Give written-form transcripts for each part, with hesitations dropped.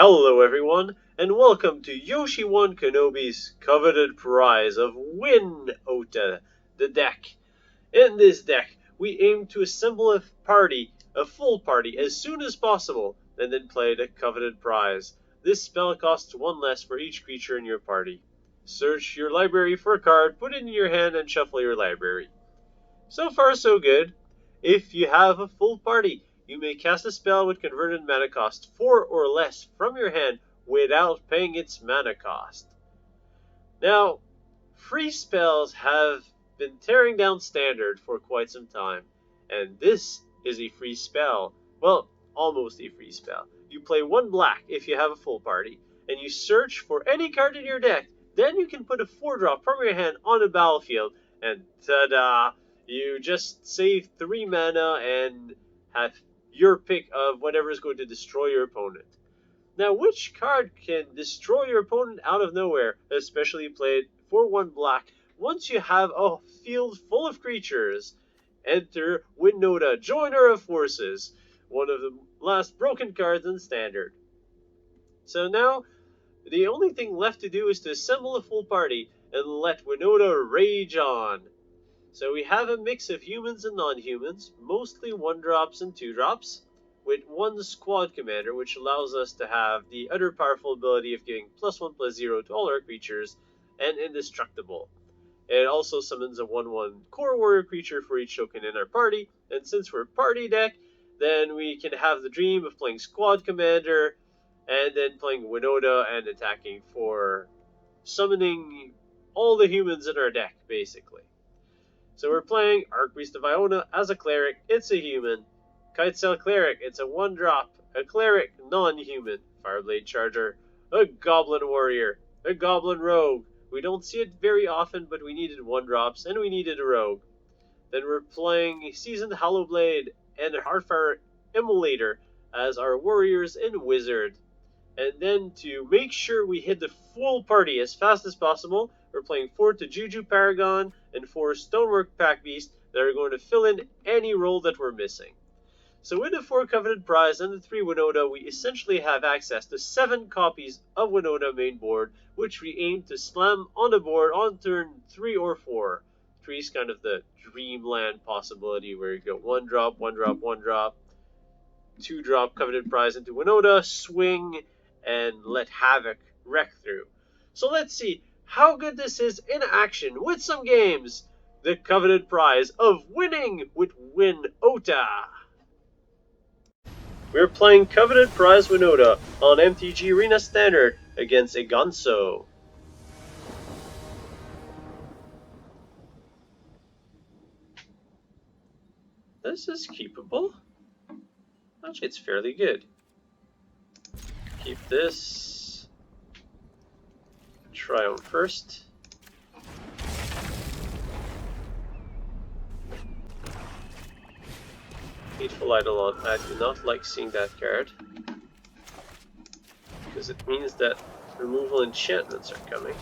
Hello everyone, and welcome to Yoshi 1 Kenobi's Coveted Prize of Winota, the deck. In this deck, we aim to assemble a full party, as soon as possible, and then play the Coveted Prize. This spell costs 1 less for each creature in your party. Search your library for a card, put it in your hand, and shuffle your library. So far so good. If you have a full party, you may cast a spell with converted mana cost 4 or less from your hand without paying its mana cost. Now, free spells have been tearing down Standard for quite some time, and this is a free spell. Well, almost a free spell. You play 1 black if you have a full party, and you search for any card in your deck. Then you can put a 4-drop from your hand on the battlefield, and ta-da! You just save 3 mana and have your pick of whatever is going to destroy your opponent. Now, which card can destroy your opponent out of nowhere, especially played for 1 black, once you have a field full of creatures? Enter Winota, Joiner of Forces, one of the last broken cards in Standard. So now, the only thing left to do is to assemble a full party and let Winota rage on. So we have a mix of humans and non-humans, mostly 1-drops and 2-drops, with 1 squad commander, which allows us to have the other powerful ability of giving +1/+0 to all our creatures, and indestructible. It also summons a 1/1 core warrior creature for each token in our party, and since we're a party deck, then we can have the dream of playing squad commander, and then playing Winota and attacking for summoning all the humans in our deck, basically. So we're playing Archpriest of Iona as a cleric, it's a human. Kitesail Cleric, it's a 1-drop, a cleric, non-human. Fireblade Charger, a goblin warrior, a goblin rogue. We don't see it very often, but we needed 1-drops and we needed a rogue. Then we're playing Seasoned Hallowblade and Heartfire Immolator as our warriors and wizard. And then to make sure we hit the full party as fast as possible, we're playing 4 Tajuru Paragon and 4 Stonework Packbeast that are going to fill in any role that we're missing. So with the 4 Coveted Prize and the 3 Winota, we essentially have access to 7 copies of Winota main board, which we aim to slam on the board on turn 3 or 4. 3 is kind of the dreamland possibility where you go 1-drop, 1-drop, 1-drop, 2-drop Coveted Prize into Winota, swing, and let Havoc wreck through. So let's see how good this is in action with some games. The Coveted Prize of winning with Winota. We're playing Coveted Prize Winota on MTG Arena Standard against Egonso. This is keepable. Actually, it's fairly good. Keep this. Try on first. Hateful Eidolon. I do not like seeing that card, because it means that removal enchantments are coming.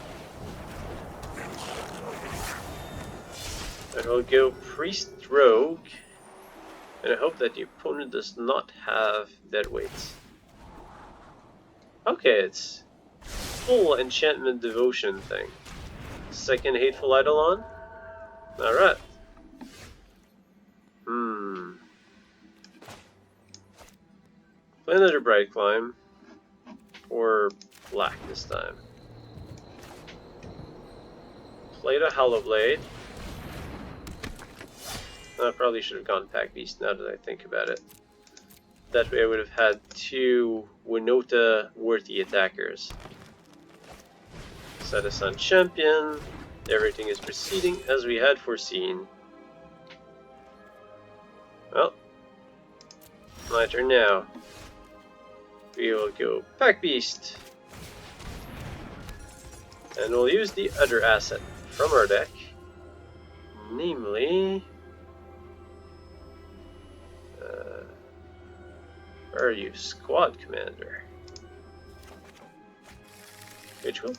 I will go Priest Rogue, and I hope that the opponent does not have deadweights. Okay, it's full enchantment devotion thing. Second Hateful Eidolon. Alright. Play another Bright Climb. Or black this time. Play the Hallowblade. I probably should have gone Packbeast now that I think about it. That way I would have had 2 Winota worthy attackers. Set us on champion. Everything is proceeding as we had foreseen. Well, my turn now. We will go Packbeast. And we'll use the other asset from our deck. Namely... where are you? Squad Commander. Which we'll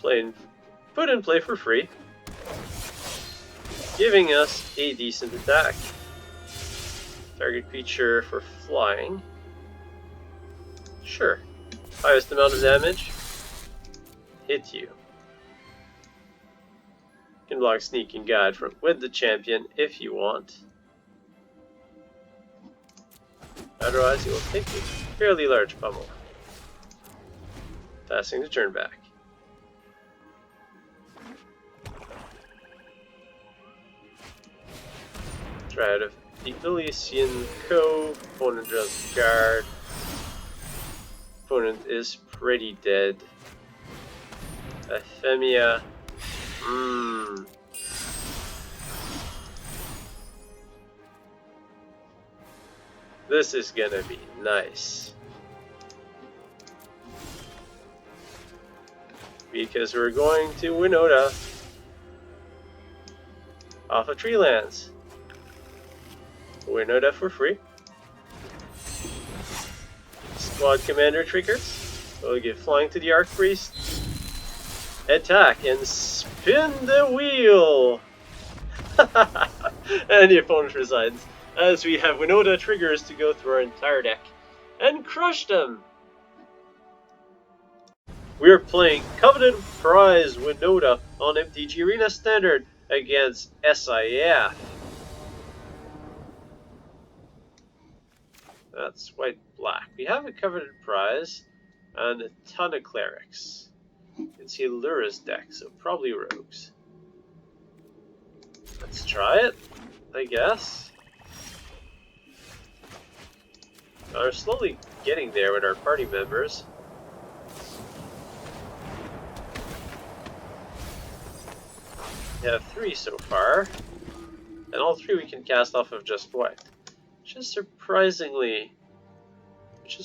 put in play for free. Giving us a decent attack. Target creature for flying. Sure. Highest amount of damage. Hit you. You can block Sneaking Guide with the champion if you want. Otherwise, you will take a fairly large pummel. Passing the turn back. Try out of the Elysian Cove. Opponent draws a card. Opponent is pretty dead. Ephemia. This is gonna be nice. Because we're going to Winota off of Treelands. Winota for free. Squad Commander triggers. We'll give flying to the Archpriest. Attack and spin the wheel! And the opponent resigns, as we have Winota triggers to go through our entire deck and crush them! We are playing Coveted Prize Winota on MTG Arena Standard against SIF. That's white-black. We have a Coveted Prize and a ton of clerics. You can see Lura's deck, so probably rogues. Let's try it, I guess. We're slowly getting there with our party members. We have 3 so far, and all 3 we can cast off of just white, which is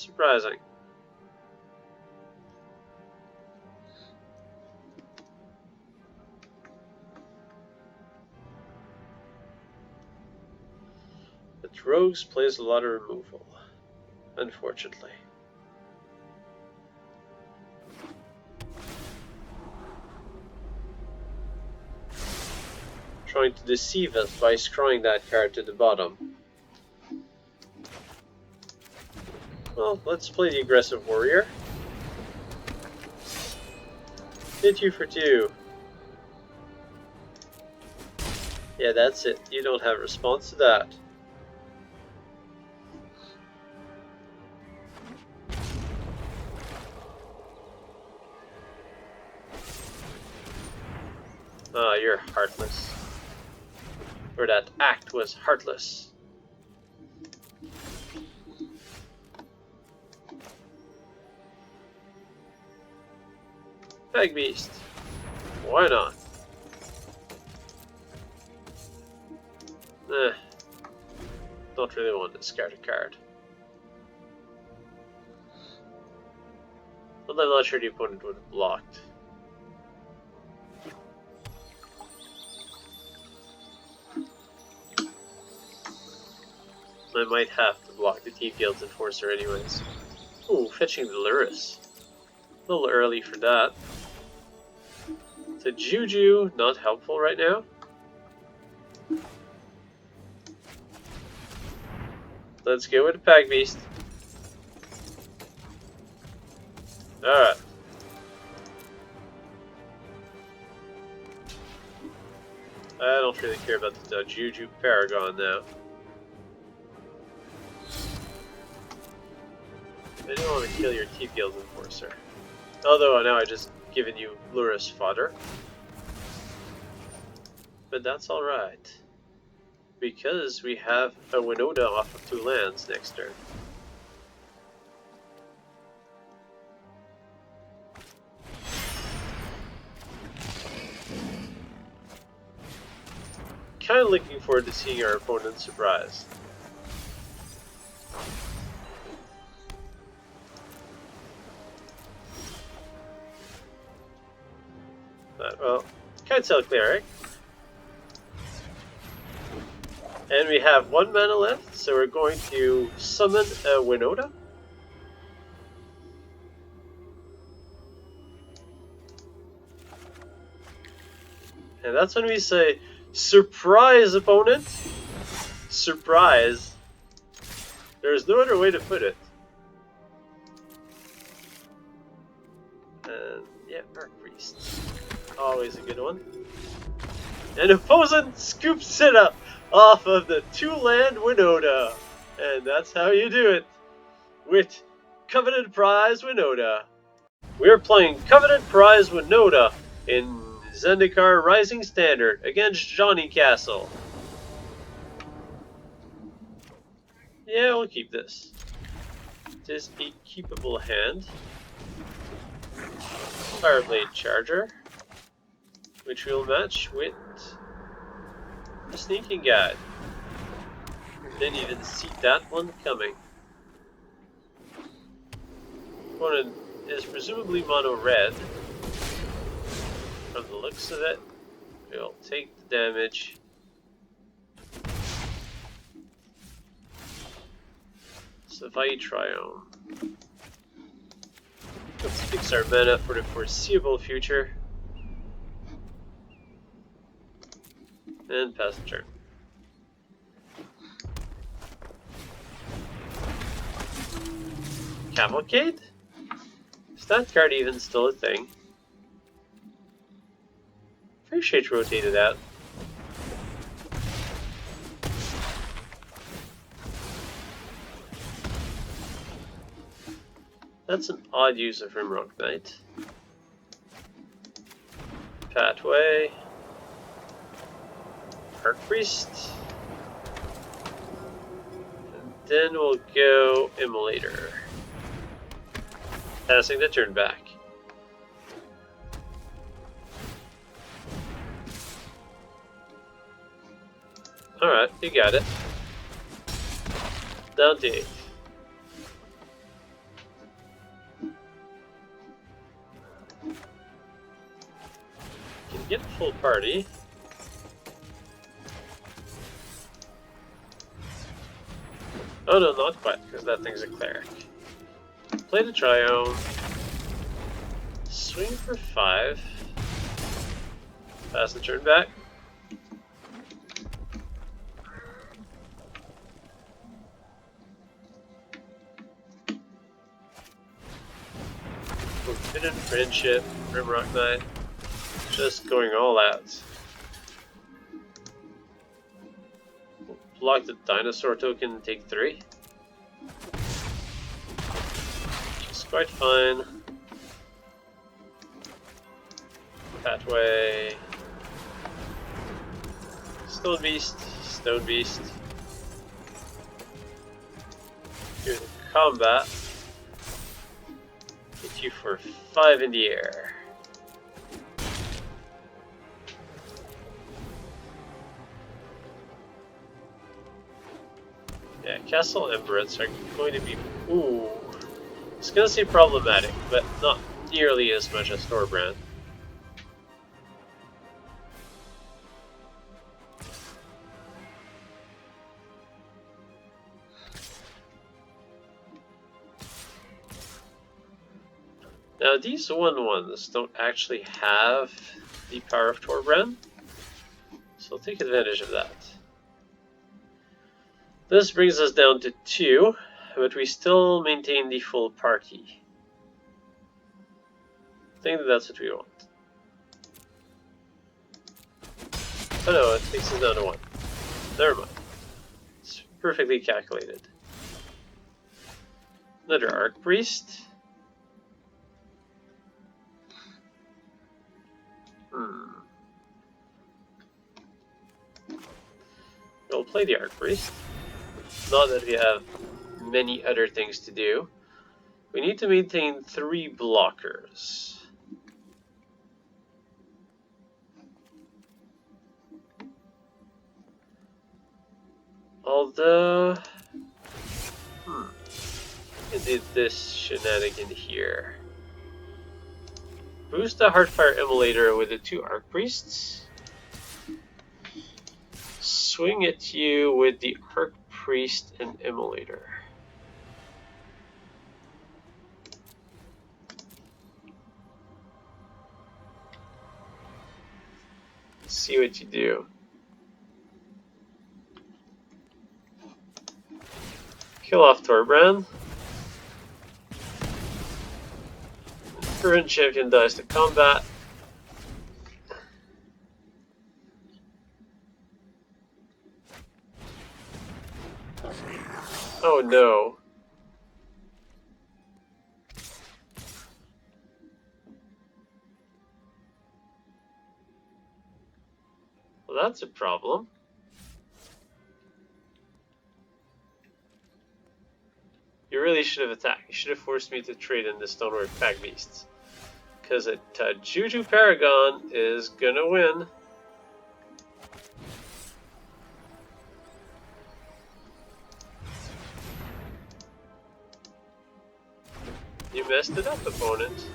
surprising. But Rogues plays a lot of removal, unfortunately. Trying to deceive us by scrolling that card to the bottom. Well, let's play the aggressive warrior. Hit you for 2. Yeah, that's it. You don't have a response to that. Ah, you're heartless. Or that act was heartless. Packbeast. Why not? Don't really want to discard a card. But I'm not sure the opponent would have blocked. I might have to block the T-Field's Enforcer anyways. Ooh, fetching the Luris. A little early for that. The Juju, not helpful right now. Let's go with the Packbeast. Alright. I don't really care about the Tajuru Paragon now. I don't want to kill your T-Field's Enforcer. Although now I just given you Luris fodder. But that's alright. Because we have a Winota off of 2 lands next turn. Kind of looking forward to seeing our opponent surprised. Well, Kitesail Cleric. And we have 1 mana left, so we're going to summon a Winota. And that's when we say, surprise, opponent! Surprise. There's no other way to put it. always a good one. And opponent scoops it up off of the 2-land Winota. And that's how you do it with Coveted Prize Winota. We're playing Coveted Prize Winota in Zendikar Rising Standard against Johnny Castle. Yeah, we'll keep this. It is a keepable hand. Fireblade Charger, which we'll match with a Sneaking Guide. Didn't even see that one coming. Opponent is presumably mono red. From the looks of it, we'll take the damage. Savai Triome. Let's fix our mana for the foreseeable future. And pass the turn. Cavalcade? Is that card even still a thing? Pretty sure it's rotated out. That's an odd use of Rimrock Knight. Pathway. Archpriest. And then we'll go Immolator. Passing the turn back. Alright, you got it. Down to 8. Can get a full party. Oh no, not quite, because that thing's a cleric. Play the Triome. Swing for 5. Pass the turn back. Forbidden Friendship, Rimrock Knight. Just going all out. Block the dinosaur token and take 3. It's quite fine. Pathway. Stone Beast. Stone Beast. Here's the combat. Hit you for 5 in the air. Yeah, Castle Emberets are going to be, ooh, it's going to say problematic, but not nearly as much as Thorbrand. Now these 1/1s don't actually have the power of Thorbrand, so I'll take advantage of that. This brings us down to 2, but we still maintain the full party. I think that's what we want. Oh no, it takes us down to 1. Never mind. It's perfectly calculated. Another Archpriest. We'll play the Archpriest. Not that we have many other things to do. We need to maintain 3 blockers. Although, I did this shenanigan here. Boost the Heartfire Immolator with the 2 Archpriests. Swing at you with the Archpriest and Immolator. Let's see what you do. Kill off Thorbrand. Current champion dies to combat. Oh no. Well, that's a problem. You really should have attacked. You should have forced me to trade in the Stonework Packbeasts. Because a Tajuru Paragon is gonna win. You messed it up, opponent.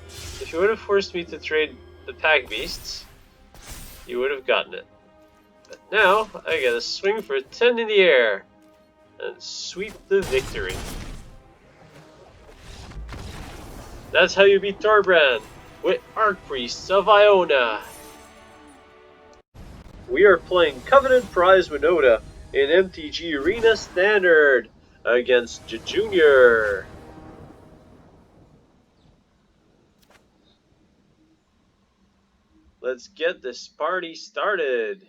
If you would have forced me to trade the Packbeasts, you would have gotten it. But now, I gotta swing for 10 in the air and sweep the victory. That's how you beat Torbrand with Archpriest of Iona. We are playing Coveted Prize Winota in MTG Arena Standard against Junior. Let's get this party started.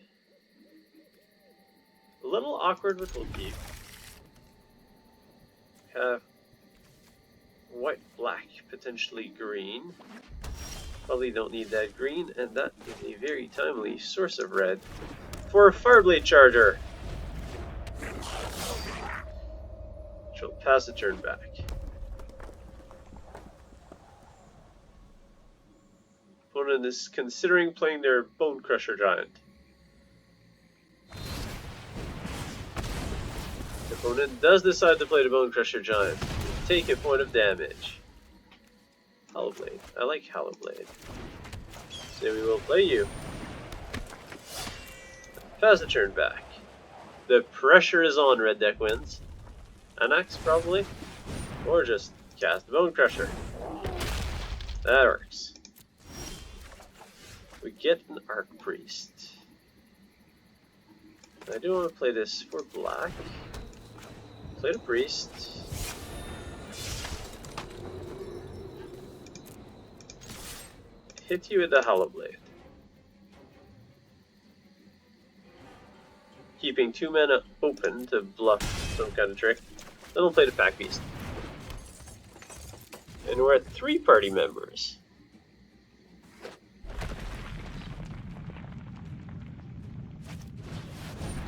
A little awkward with Loki. Have white, black, potentially green. Probably don't need that green, and that is a very timely source of red for a Fireblade Charger. Which will pass the turn back. Opponent is considering playing their Bone Crusher Giant. The opponent does decide to play the Bone Crusher Giant. Take a point of damage. Hallowblade. I like Hallowblade. So we will play you. Pass the turn back. The pressure is on, red deck wins. Anax probably. Or just cast Bone Crusher. That works. We get an Archpriest. I do want to play this for black. Play the Priest. Hit you with the Hallowblade. Keeping 2 mana open to bluff some kind of trick. Then we'll play the Packbeast. And we're at 3 party members.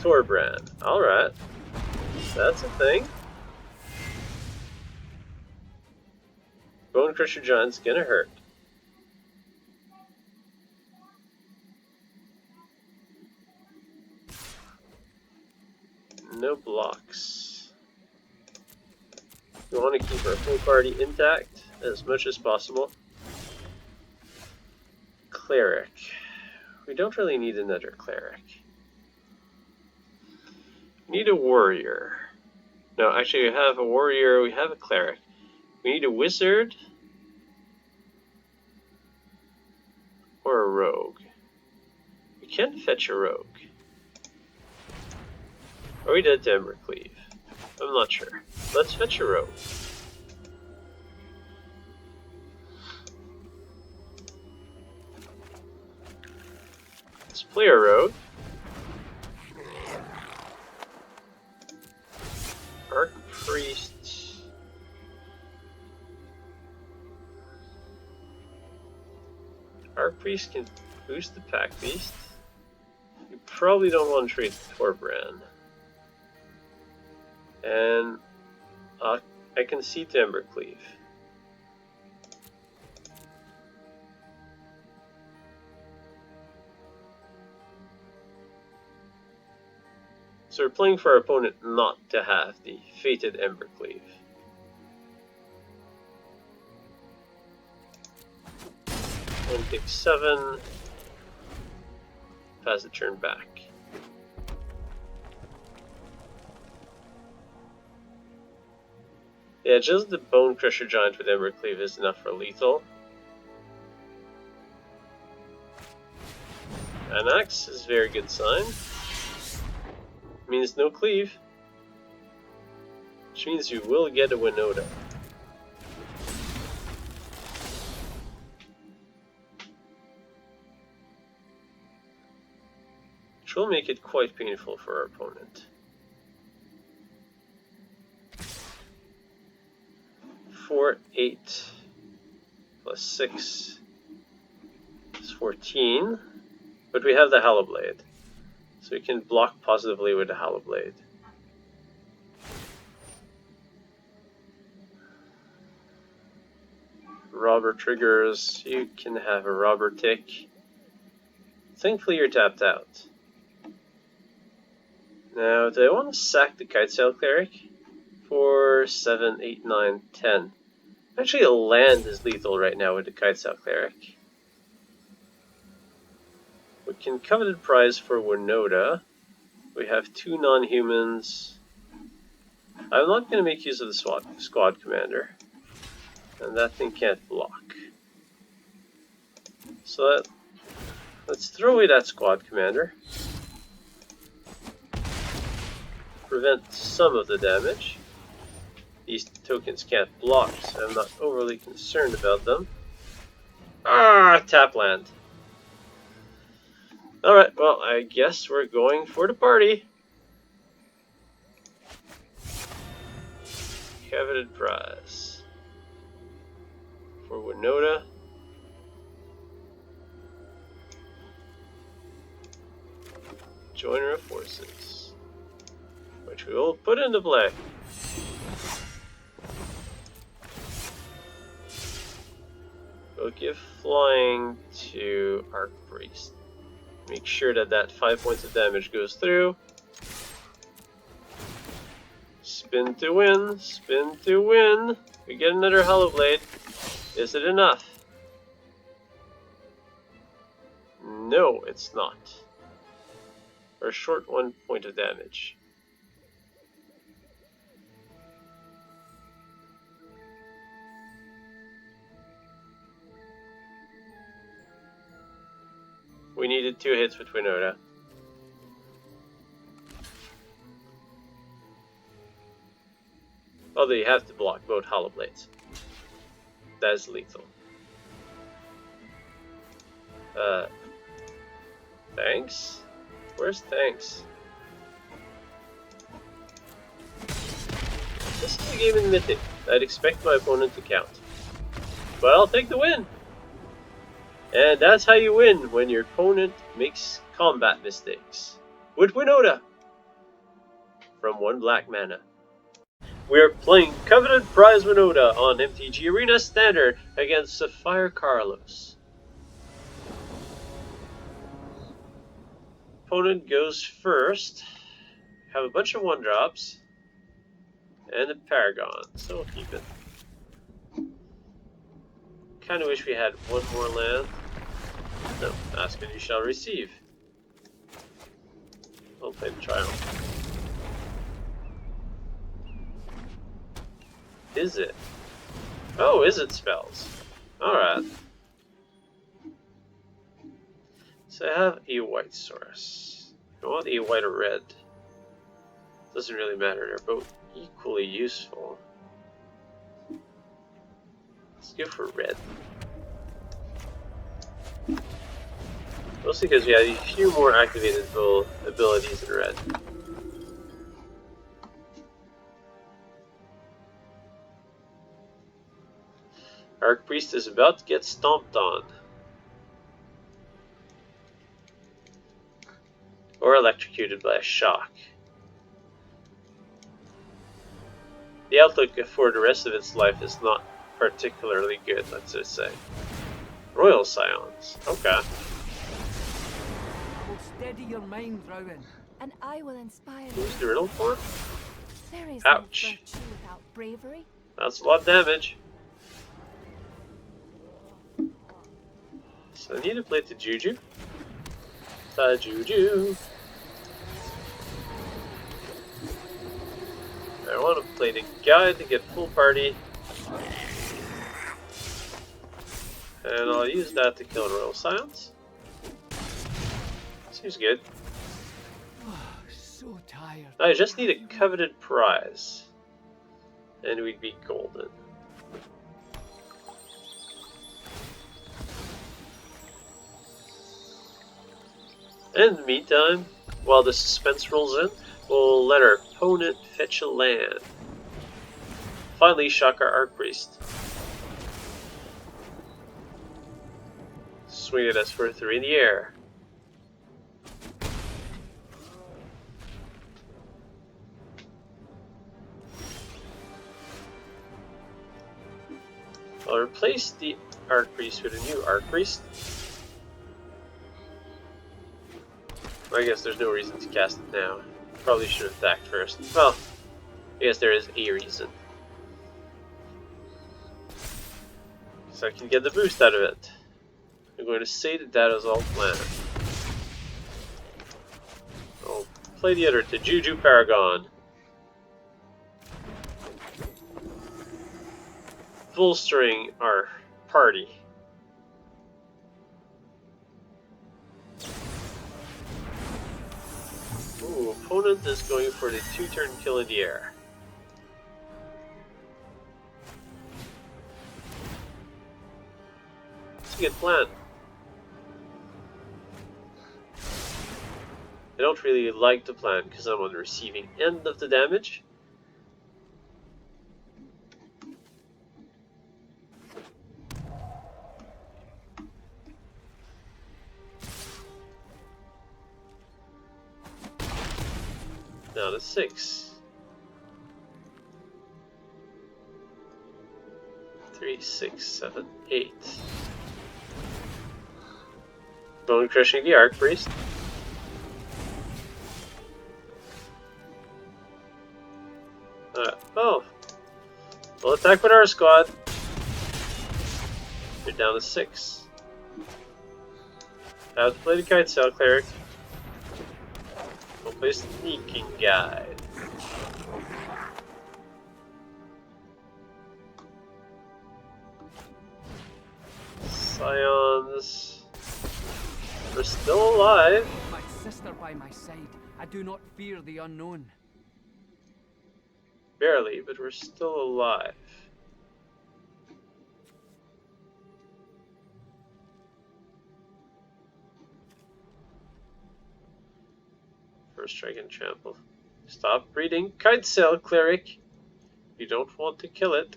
Torbrand. Alright. That's a thing. Bone Crusher Giant's gonna hurt. No blocks. We want to keep our full party intact as much as possible. Cleric. We don't really need another Cleric. We need a Warrior. No, actually we have a Warrior, we have a Cleric. We need a Wizard. Or a Rogue. We can fetch a Rogue. Are we dead to Embercleave? I'm not sure. Let's fetch a Rogue. Let's play a Rogue. Archpriest. Archpriest can boost the Packbeast. You probably don't want to trade Torbrand. And I can see Embercleave. So we're playing for our opponent not to have the fated Embercleave. One pick 7. Pass the turn back. Yeah, just the Bone Crusher Giant with Embercleave is enough for lethal. Anax is a very good sign. Means no cleave. Which means you will get a Winota. Which will make it quite painful for our opponent. 4, 8, plus 6 is 14. But we have the Hallowblade, so we can block positively with the Hallowblade. Robber triggers, you can have a robber tick. Thankfully you're tapped out. Now, do I want to sack the Kitesail Cleric for 7, 8, 9, 10? Actually, a land is lethal right now with the Kitesail Cleric. We can Coveted Prize for Winota. We have 2 non-humans. I'm not going to make use of the squad commander. And that thing can't block. So let's throw away that squad commander. Prevent some of the damage. These tokens can't block, so I'm not overly concerned about them. Ah, tap land. Alright, well, I guess we're going for the party. Coveted Prize for Winota. Joiner of Forces, which we will put into play. We'll give flying to Archpriest. Make sure that that 5 points of damage goes through. Spin to win, spin to win. We get another Hallowblade. Is it enough? No, it's not. Or short 1 point of damage. We needed 2 hits with Winota. Although you have to block both Hallowblades. That is lethal. Thanks? Where's thanks? This is a game in Mythic. I'd expect my opponent to count. But I'll take the win! And that's how you win, when your opponent makes combat mistakes. With Winota! From 1 black mana. We're playing Coveted Prize Winota on MTG Arena Standard against Sapphire Carlos. Opponent goes first. Have a bunch of 1-drops. And a Paragon, so we'll keep it. Kinda wish we had 1 more land. No, ask and you shall receive. I'll play the Triumph. Is it? Oh, is it spells? Alright. So I have a white source. I want a white or red. Doesn't really matter, they're both equally useful. Let's go for red. Mostly because we have a few more activated abilities in red. Archpriest is about to get stomped on. Or electrocuted by a shock. The outlook for the rest of its life is not particularly good, let's just say. Royal Scions, okay. Hold steady your mind, Rowan. And I will inspire Who's you. the riddle for? There is Ouch. no virtue without bravery. That's a lot of damage. So I need to play Tajuru. Tajuru. I want to play the guy to get full party. And I'll use that to kill Royal Scions. Seems good. So tired. I just need a Coveted Prize. And we'd be golden. And in the meantime, while the suspense rolls in, we'll let our opponent fetch a land. Finally, shock our Archpriest. Swing at us for 3 in the air. I'll replace the Archpriest with a new Archpriest. I guess there's no reason to cast it now. Probably should have attacked first. Well, I guess there is a reason. So I can get the boost out of it. I'm going to say that that is all planned. I'll play the other Tajuru Paragon. Bolstering our party. Ooh, opponent is going for the 2-turn kill in the air. It's a good plan. I don't really like the plan because I'm on the receiving end of the damage. Down to 6. 3, 6, 7, 8. Bone crushing the Archpriest. Oh. We'll attack with our squad. You're down to 6. I have to play the Kitesail Cleric. We'll play Sneaking Guide. Scions. We're still alive. My sister by my side, I do not fear the unknown. Barely, but we're still alive. First strike and trample. Stop breeding Kitesail Cleric. You don't want to kill it.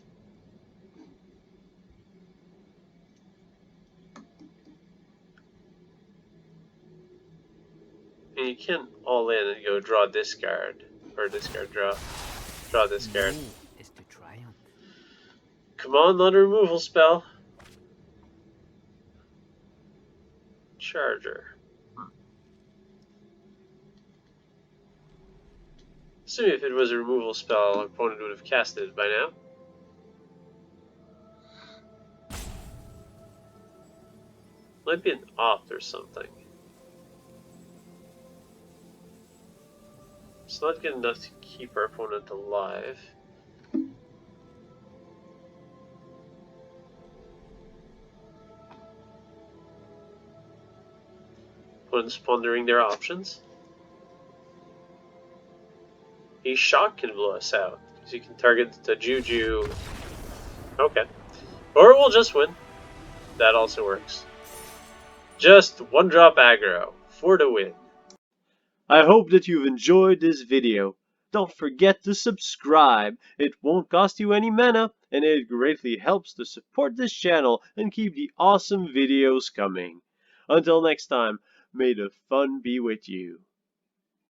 And you can all in and go draw discard. Or discard draw. Draw discard. No is to triumph. Come on, another removal spell. Charger. Assuming if it was a removal spell, our opponent would have casted it by now. Might be an opt or something. It's not good enough to keep our opponent alive. Opponent's pondering their options. A shock can blow us out, because you can target the Juju. Okay. Or we'll just win. That also works. Just 1-drop aggro for the win. I hope that you've enjoyed this video. Don't forget to subscribe. It won't cost you any mana, and it greatly helps to support this channel and keep the awesome videos coming. Until next time, may the fun be with you.